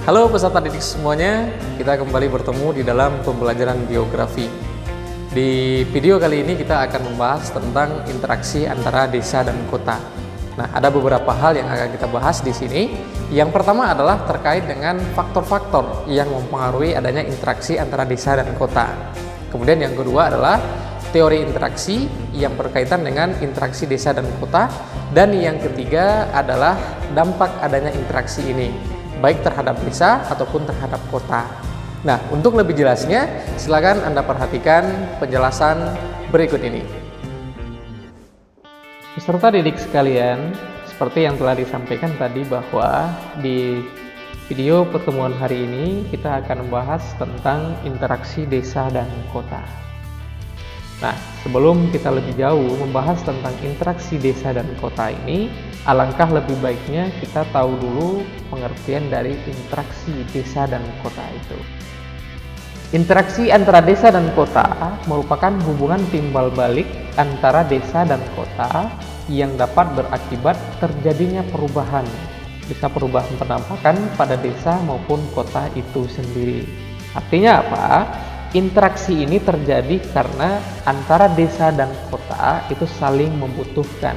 Halo peserta didik semuanya, kita kembali bertemu di dalam pembelajaran geografi. Di video kali ini kita akan membahas tentang interaksi antara desa dan kota. Nah, ada beberapa hal yang akan kita bahas di sini. Yang pertama adalah terkait dengan faktor-faktor yang mempengaruhi adanya interaksi antara desa dan kota. Kemudian yang kedua adalah teori interaksi yang berkaitan dengan interaksi desa dan kota. Dan yang ketiga adalah dampak adanya interaksi ini, baik terhadap desa ataupun terhadap kota. Nah, untuk lebih jelasnya, silakan Anda perhatikan penjelasan berikut ini. Peserta didik sekalian, seperti yang telah disampaikan tadi bahwa di video pertemuan hari ini kita akan membahas tentang interaksi desa dan kota. Nah, sebelum kita lebih jauh membahas tentang interaksi desa dan kota ini, alangkah lebih baiknya kita tahu dulu pengertian dari interaksi desa dan kota itu. Interaksi antara desa dan kota merupakan hubungan timbal balik antara desa dan kota yang dapat berakibat terjadinya perubahan. Bisa perubahan penampakan pada desa maupun kota itu sendiri. Artinya apa? Interaksi ini terjadi karena antara desa dan kota itu saling membutuhkan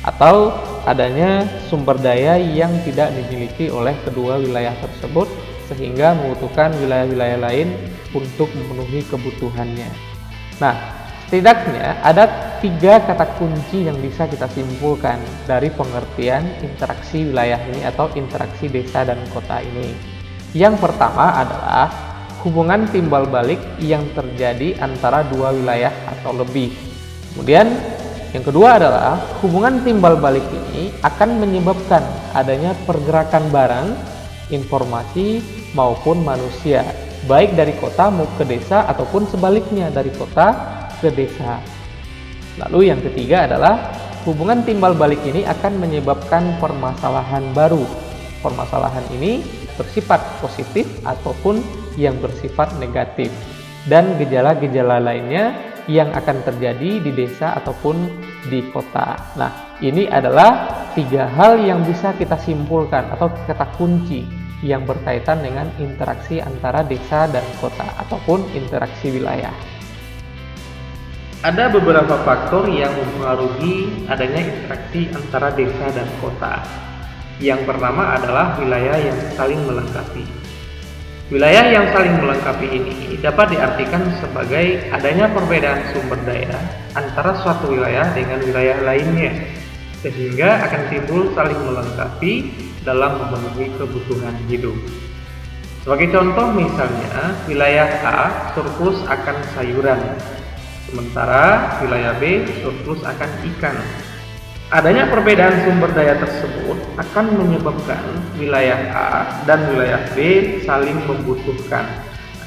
atau adanya sumber daya yang tidak dimiliki oleh kedua wilayah tersebut sehingga membutuhkan wilayah-wilayah lain untuk memenuhi kebutuhannya. Nah, setidaknya ada 3 kata kunci yang bisa kita simpulkan dari pengertian interaksi wilayah ini atau interaksi desa dan kota ini. Yang pertama adalah hubungan timbal balik yang terjadi antara dua wilayah atau lebih. Kemudian yang kedua adalah hubungan timbal balik ini akan menyebabkan adanya pergerakan barang, informasi maupun manusia, baik dari kota mau ke desa ataupun sebaliknya dari kota ke desa. Lalu yang ketiga adalah hubungan timbal balik ini akan menyebabkan permasalahan baru. Permasalahan ini bersifat positif ataupun yang bersifat negatif, dan gejala-gejala lainnya yang akan terjadi di desa ataupun di kota. Nah, ini adalah 3 hal yang bisa kita simpulkan atau kata kunci yang berkaitan dengan interaksi antara desa dan kota ataupun interaksi wilayah. Ada beberapa faktor yang mempengaruhi adanya interaksi antara desa dan kota. Yang pertama adalah wilayah yang saling melengkapi. Wilayah yang saling melengkapi ini dapat diartikan sebagai adanya perbedaan sumber daya antara suatu wilayah dengan wilayah lainnya, sehingga akan timbul saling melengkapi dalam memenuhi kebutuhan hidup. Sebagai contoh misalnya, wilayah A surplus akan sayuran, sementara wilayah B surplus akan ikan. Adanya perbedaan sumber daya tersebut akan menyebabkan wilayah A dan wilayah B saling membutuhkan.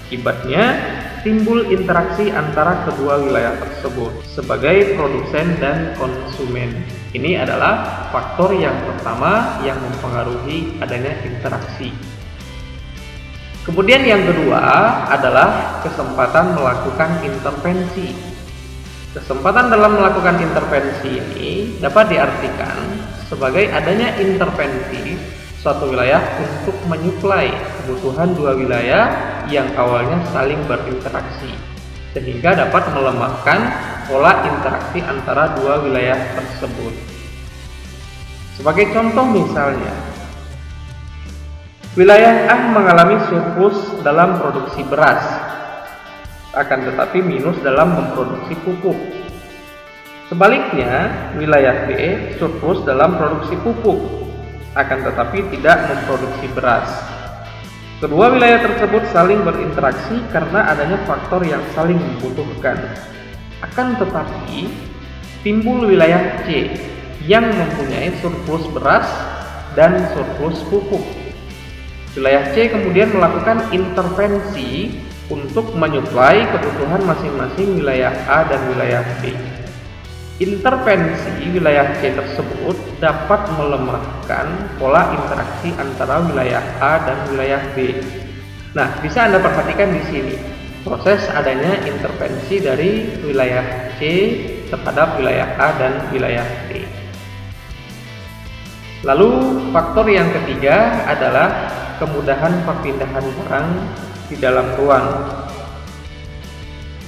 Akibatnya, timbul interaksi antara kedua wilayah tersebut sebagai produsen dan konsumen. Ini adalah faktor yang pertama yang mempengaruhi adanya interaksi. Kemudian yang kedua adalah kesempatan melakukan intervensi. Kesempatan dalam melakukan intervensi ini dapat diartikan sebagai adanya intervensi suatu wilayah untuk menyuplai kebutuhan dua wilayah yang awalnya saling berinteraksi, sehingga dapat melemahkan pola interaksi antara dua wilayah tersebut. Sebagai contoh misalnya, wilayah A mengalami surplus dalam produksi beras, akan tetapi minus dalam memproduksi pupuk. Sebaliknya, wilayah B surplus dalam produksi pupuk, akan tetapi tidak memproduksi beras. Kedua wilayah tersebut saling berinteraksi karena adanya faktor yang saling membutuhkan. Akan tetapi, timbul wilayah C yang mempunyai surplus beras dan surplus pupuk. Wilayah C kemudian melakukan intervensi untuk menyuplai kebutuhan masing-masing wilayah A dan wilayah B. Intervensi wilayah C tersebut dapat melemahkan pola interaksi antara wilayah A dan wilayah B. Nah, bisa Anda perhatikan di sini proses adanya intervensi dari wilayah C terhadap wilayah A dan wilayah B. Lalu faktor yang ketiga adalah kemudahan perpindahan barang di dalam ruang.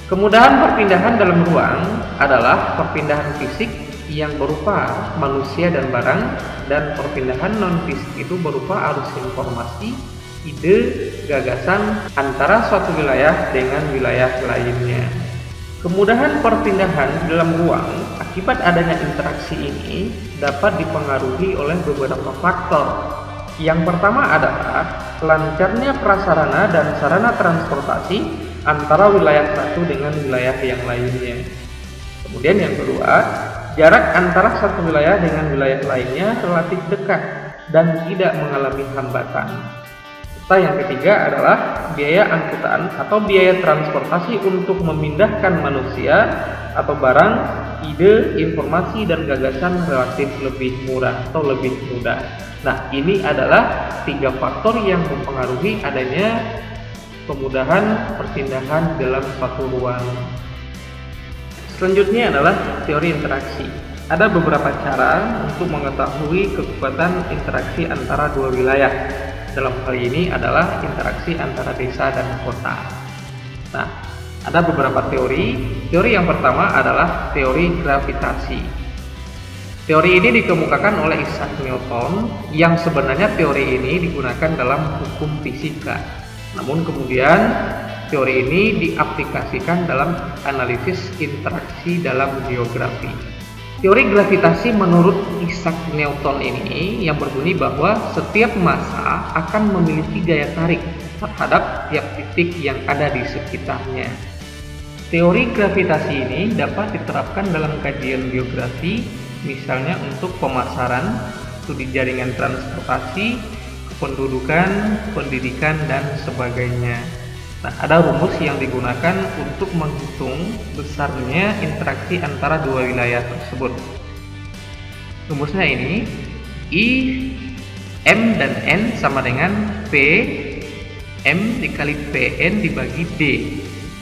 Kemudahan perpindahan dalam ruang adalah perpindahan fisik yang berupa manusia dan barang, dan perpindahan non-fisik itu berupa arus informasi, ide, gagasan antara suatu wilayah dengan wilayah lainnya. Kemudahan perpindahan dalam ruang akibat adanya interaksi ini dapat dipengaruhi oleh beberapa faktor. Yang pertama adalah lancarnya prasarana dan sarana transportasi antara wilayah satu dengan wilayah yang lainnya. Kemudian yang kedua, jarak antara satu wilayah dengan wilayah lainnya relatif dekat dan tidak mengalami hambatan. Serta yang ketiga adalah biaya angkutan atau biaya transportasi untuk memindahkan manusia atau barang, ide, informasi, dan gagasan relatif lebih murah atau lebih mudah. Nah, ini adalah 3 faktor yang mempengaruhi adanya kemudahan perpindahan dalam suatu ruang. Selanjutnya adalah teori interaksi. Ada beberapa cara untuk mengetahui kekuatan interaksi antara dua wilayah. Dalam hal ini adalah interaksi antara desa dan kota. Nah, ada beberapa teori. Teori yang pertama adalah teori gravitasi. Teori ini dikemukakan oleh Isaac Newton, yang sebenarnya teori ini digunakan dalam hukum fisika. Namun kemudian teori ini diaplikasikan dalam analisis interaksi dalam geografi. Teori gravitasi menurut Isaac Newton ini yang berbunyi bahwa setiap massa akan memiliki gaya tarik terhadap tiap titik yang ada di sekitarnya. Teori gravitasi ini dapat diterapkan dalam kajian geografi, misalnya untuk pemasaran, studi jaringan transportasi, kependudukan, pendidikan, dan sebagainya. Nah, ada rumus yang digunakan untuk menghitung besarnya interaksi antara dua wilayah tersebut. Rumusnya ini, I, M dan N sama dengan P, M dikali PN dibagi D,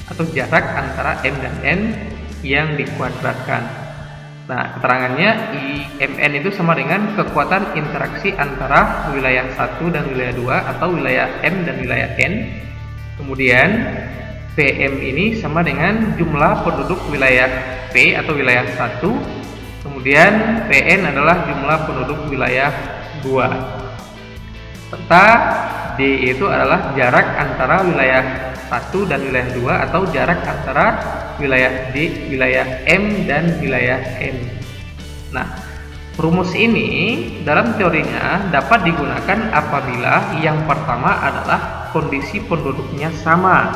atau jarak antara M dan N yang dikuadratkan. Nah, keterangannya IMN itu sama dengan kekuatan interaksi antara wilayah 1 dan wilayah 2 atau wilayah M dan wilayah N. Kemudian PM ini sama dengan jumlah penduduk wilayah P atau wilayah 1. Kemudian PN adalah jumlah penduduk wilayah 2. Serta D itu adalah jarak antara wilayah 1 dan wilayah 2 atau jarak antara wilayah D, wilayah M, dan wilayah N. Nah, rumus ini dalam teorinya dapat digunakan apabila yang pertama adalah kondisi penduduknya sama,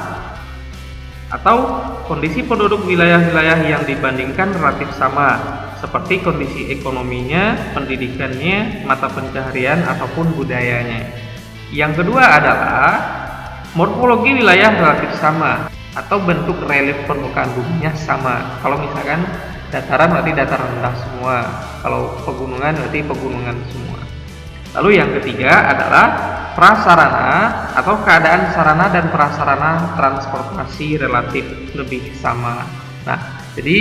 atau kondisi penduduk wilayah-wilayah yang dibandingkan relatif sama, seperti kondisi ekonominya, pendidikannya, mata pencaharian, ataupun budayanya. Yang kedua adalah morfologi wilayah relatif sama, atau bentuk relief permukaan buminya sama. Kalau misalkan dataran berarti dataran rendah semua, kalau pegunungan berarti pegunungan semua. Lalu yang ketiga adalah prasarana atau keadaan sarana dan prasarana transportasi relatif lebih sama. Nah, jadi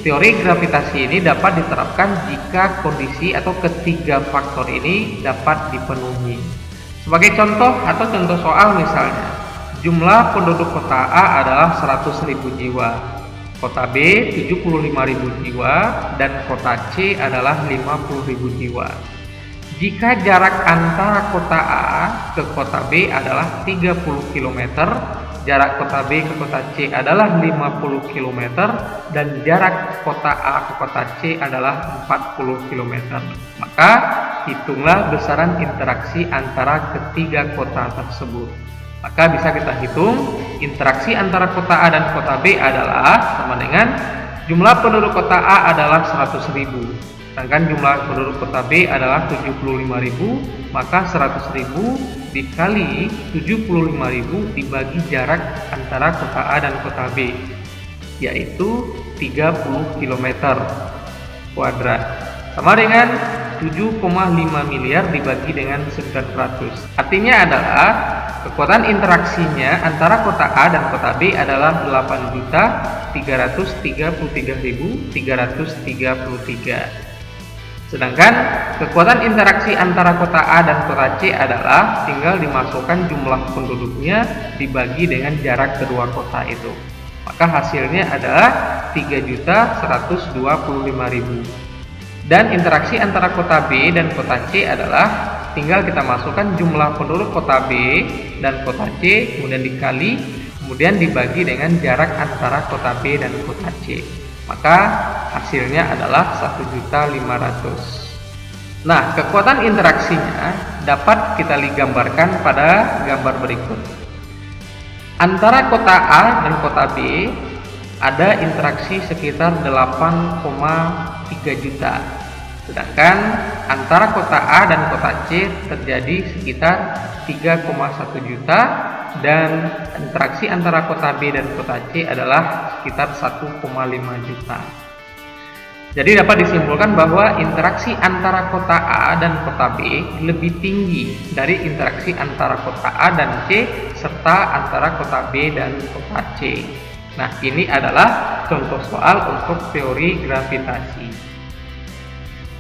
teori gravitasi ini dapat diterapkan jika kondisi atau ketiga faktor ini dapat dipenuhi. Sebagai contoh atau contoh soal misalnya, jumlah penduduk kota A adalah 100.000 jiwa, kota B 75.000 jiwa, dan kota C adalah 50.000 jiwa. Jika jarak antara kota A ke kota B adalah 30 km, jarak kota B ke kota C adalah 50 km, dan jarak kota A ke kota C adalah 40 km. Maka hitunglah besaran interaksi antara ketiga kota tersebut. Maka bisa kita hitung interaksi antara kota A dan kota B adalah sama dengan jumlah penduduk kota A adalah 100.000. Sedangkan jumlah penduduk kota B adalah 75.000, maka 100.000 dikali 75.000 dibagi jarak antara kota A dan kota B, yaitu 30 km kuadrat. Sama dengan 7,5 miliar dibagi dengan 900. Artinya adalah kekuatan interaksinya antara kota A dan kota B adalah 8.333.333. Sedangkan kekuatan interaksi antara kota A dan kota C adalah tinggal dimasukkan jumlah penduduknya dibagi dengan jarak kedua kota itu. Maka hasilnya adalah 3.125.000. Dan interaksi antara kota B dan kota C adalah tinggal kita masukkan jumlah penduduk kota B dan kota C, kemudian dikali, kemudian dibagi dengan jarak antara kota B dan kota C. Maka hasilnya adalah 1.500.000. Nah, kekuatan interaksinya dapat kita gambarkan pada gambar berikut. Antara kota A dan kota B ada interaksi sekitar 8,3 juta. Sedangkan antara kota A dan kota C terjadi sekitar 3,1 juta, dan interaksi antara kota B dan kota C adalah sekitar 1,5 juta. Jadi dapat disimpulkan bahwa interaksi antara kota A dan kota B lebih tinggi dari interaksi antara kota A dan C serta antara kota B dan kota C. Nah, ini adalah contoh soal untuk teori gravitasi.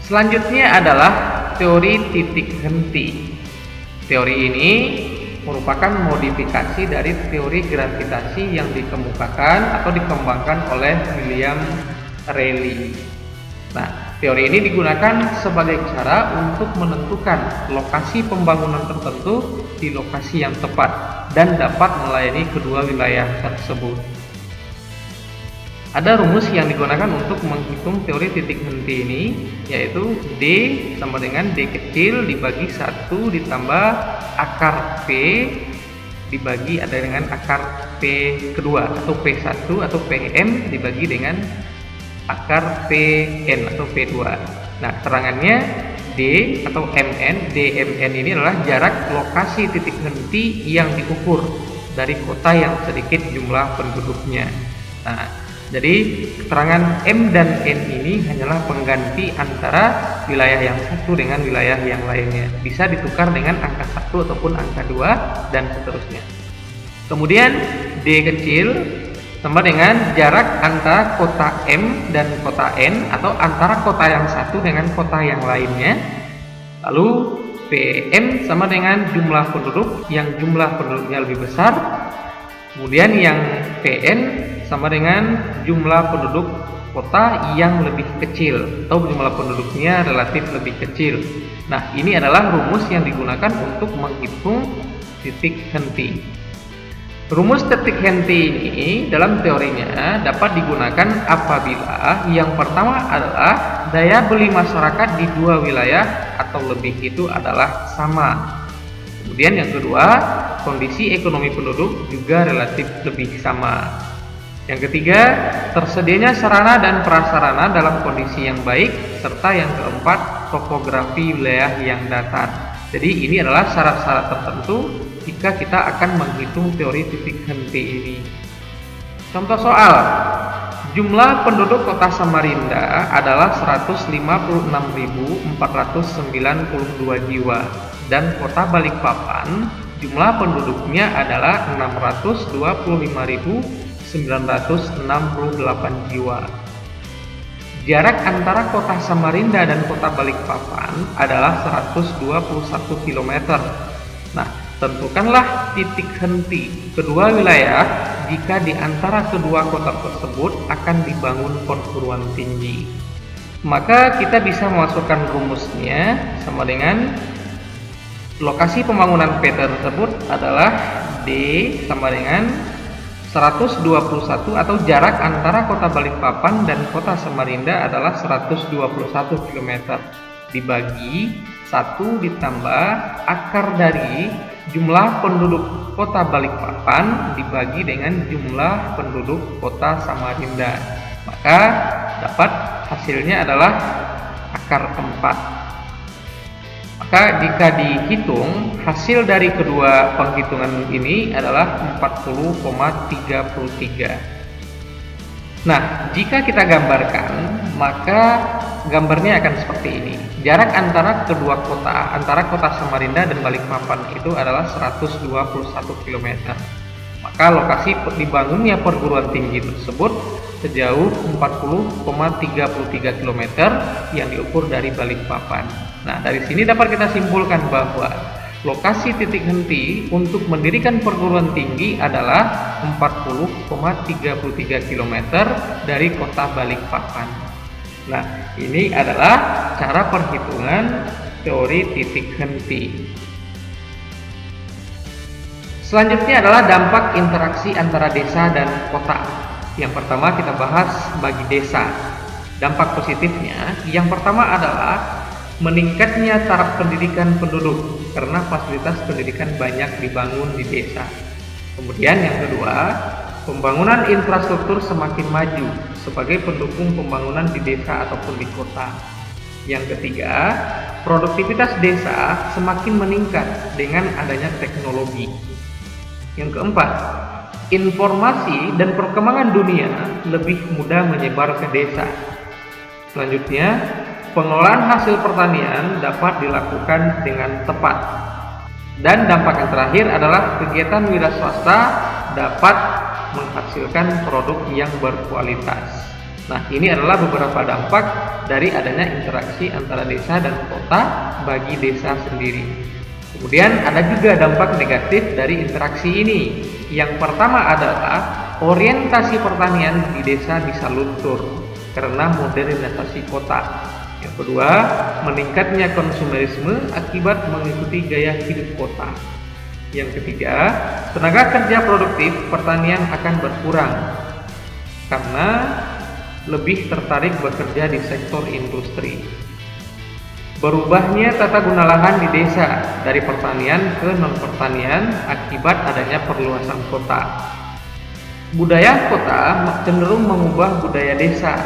Selanjutnya adalah teori titik henti. Teori ini merupakan modifikasi dari teori gravitasi yang dikemukakan atau dikembangkan oleh William Rayleigh. Nah, teori ini digunakan sebagai cara untuk menentukan lokasi pembangunan tertentu di lokasi yang tepat dan dapat melayani kedua wilayah tersebut. Ada rumus yang digunakan untuk menghitung teori titik henti ini, yaitu D sama dengan D kecil dibagi 1 ditambah akar P dibagi ada dengan akar P kedua, atau P1 atau PM dibagi dengan akar Pn atau P2. Nah, terangannya D atau MN, DMN ini adalah jarak lokasi titik henti yang diukur dari kota yang sedikit jumlah penduduknya. Nah, jadi keterangan M dan N ini hanyalah pengganti antara wilayah yang satu dengan wilayah yang lainnya. Bisa ditukar dengan angka 1 ataupun angka 2 dan seterusnya. Kemudian D kecil sama dengan jarak antara kota M dan kota N atau antara kota yang satu dengan kota yang lainnya. Lalu PM sama dengan jumlah penduduk yang jumlah penduduknya lebih besar. Kemudian yang PN sama dengan jumlah penduduk kota yang lebih kecil atau jumlah penduduknya relatif lebih kecil. Nah, ini adalah rumus yang digunakan untuk menghitung titik henti. Rumus titik henti ini dalam teorinya dapat digunakan apabila yang pertama adalah daya beli masyarakat di dua wilayah atau lebih itu adalah sama. Kemudian yang kedua, kondisi ekonomi penduduk juga relatif lebih sama. Yang ketiga, tersedianya sarana dan prasarana dalam kondisi yang baik, serta yang keempat, topografi wilayah yang datar. Jadi ini adalah syarat-syarat tertentu jika kita akan menghitung teori titik henti ini. Contoh soal, jumlah penduduk kota Samarinda adalah 156.492 jiwa dan kota Balikpapan jumlah penduduknya adalah 625.968 jiwa. Jarak antara kota Samarinda dan kota Balikpapan adalah 121 km. Nah, tentukanlah titik henti kedua wilayah jika di antara kedua kota tersebut akan dibangun perguruan tinggi. Maka kita bisa memasukkan rumusnya sama dengan lokasi pembangunan P tersebut adalah D sama dengan 121 atau jarak antara kota Balikpapan dan kota Samarinda adalah 121 km dibagi 1 ditambah akar dari jumlah penduduk kota Balikpapan dibagi dengan jumlah penduduk kota Samarinda. Maka dapat hasilnya adalah akar 4. Maka jika dihitung, hasil dari kedua penghitungan ini adalah 40,33. Nah, jika kita gambarkan, maka gambarnya akan seperti ini. Jarak antara kedua kota, antara kota Samarinda dan Balikpapan itu adalah 121 km. Maka lokasi dibangunnya perguruan tinggi tersebut sejauh 40,33 km yang diukur dari Balikpapan. Nah, dari sini dapat kita simpulkan bahwa lokasi titik henti untuk mendirikan perguruan tinggi adalah 40,33 km dari kota Balikpapan. Nah, ini adalah cara perhitungan teori titik henti. Selanjutnya adalah dampak interaksi antara desa dan kota. Yang pertama kita bahas bagi desa. Dampak positifnya, yang pertama adalah meningkatnya taraf pendidikan penduduk karena fasilitas pendidikan banyak dibangun di desa. Kemudian yang kedua, pembangunan infrastruktur semakin maju sebagai pendukung pembangunan di desa ataupun di kota. Yang ketiga, produktivitas desa semakin meningkat dengan adanya teknologi. Yang keempat, informasi dan perkembangan dunia lebih mudah menyebar ke desa. Selanjutnya, pengelolaan hasil pertanian dapat dilakukan dengan tepat. Dan dampak yang terakhir adalah kegiatan wira swasta dapat menghasilkan produk yang berkualitas. Nah, ini adalah beberapa dampak dari adanya interaksi antara desa dan kota bagi desa sendiri. Kemudian ada juga dampak negatif dari interaksi ini. Yang pertama adalah orientasi pertanian di desa bisa luntur karena modernisasi kota. Yang kedua, meningkatnya konsumerisme akibat mengikuti gaya hidup kota. Yang ketiga, tenaga kerja produktif pertanian akan berkurang karena lebih tertarik bekerja di sektor industri. Berubahnya tata guna lahan di desa dari pertanian ke non-pertanian akibat adanya perluasan kota. Budaya kota cenderung mengubah budaya desa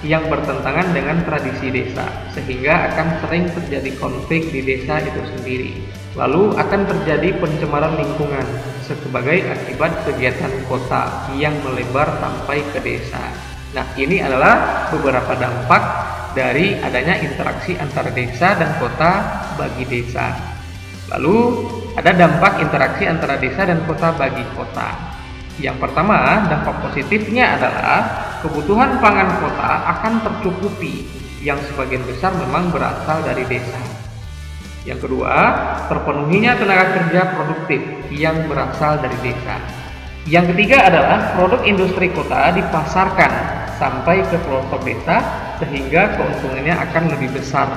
yang bertentangan dengan tradisi desa, sehingga akan sering terjadi konflik di desa itu sendiri. Lalu akan terjadi pencemaran lingkungan sebagai akibat kegiatan kota yang melebar sampai ke desa. Nah, ini adalah beberapa dampak dari adanya interaksi antara desa dan kota bagi desa. Lalu ada dampak interaksi antara desa dan kota bagi kota. Yang pertama, dampak positifnya adalah kebutuhan pangan kota akan tercukupi, yang sebagian besar memang berasal dari desa. Yang kedua, terpenuhinya tenaga kerja produktif yang berasal dari desa. Yang ketiga adalah produk industri kota dipasarkan sampai ke pelosok desa sehingga keuntungannya akan lebih besar.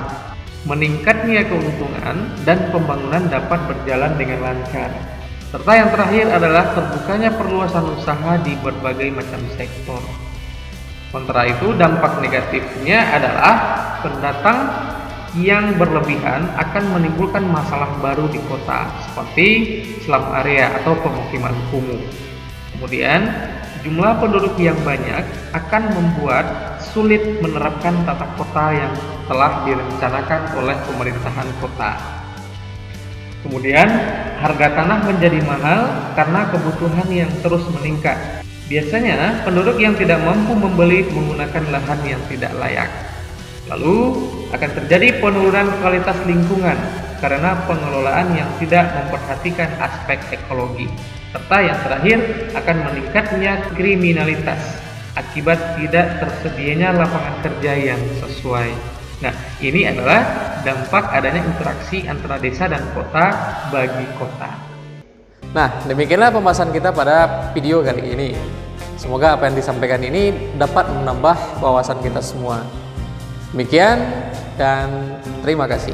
Meningkatnya keuntungan dan pembangunan dapat berjalan dengan lancar. Serta yang terakhir adalah terbukanya perluasan usaha di berbagai macam sektor. Sementara itu, dampak negatifnya adalah pendatang yang berlebihan akan menimbulkan masalah baru di kota seperti slum area atau pemukiman kumuh. Kemudian, jumlah penduduk yang banyak akan membuat sulit menerapkan tata kota yang telah direncanakan oleh pemerintahan kota. Kemudian, harga tanah menjadi mahal karena kebutuhan yang terus meningkat. Biasanya, penduduk yang tidak mampu membeli menggunakan lahan yang tidak layak. Lalu, akan terjadi penurunan kualitas lingkungan karena pengelolaan yang tidak memperhatikan aspek ekologi. Serta yang terakhir, akan meningkatnya kriminalitas akibat tidak tersedianya lapangan kerja yang sesuai. Nah, ini adalah dampak adanya interaksi antara desa dan kota bagi kota. Nah, demikianlah pembahasan kita pada video kali ini. Semoga apa yang disampaikan ini dapat menambah wawasan kita semua. Demikian dan terima kasih.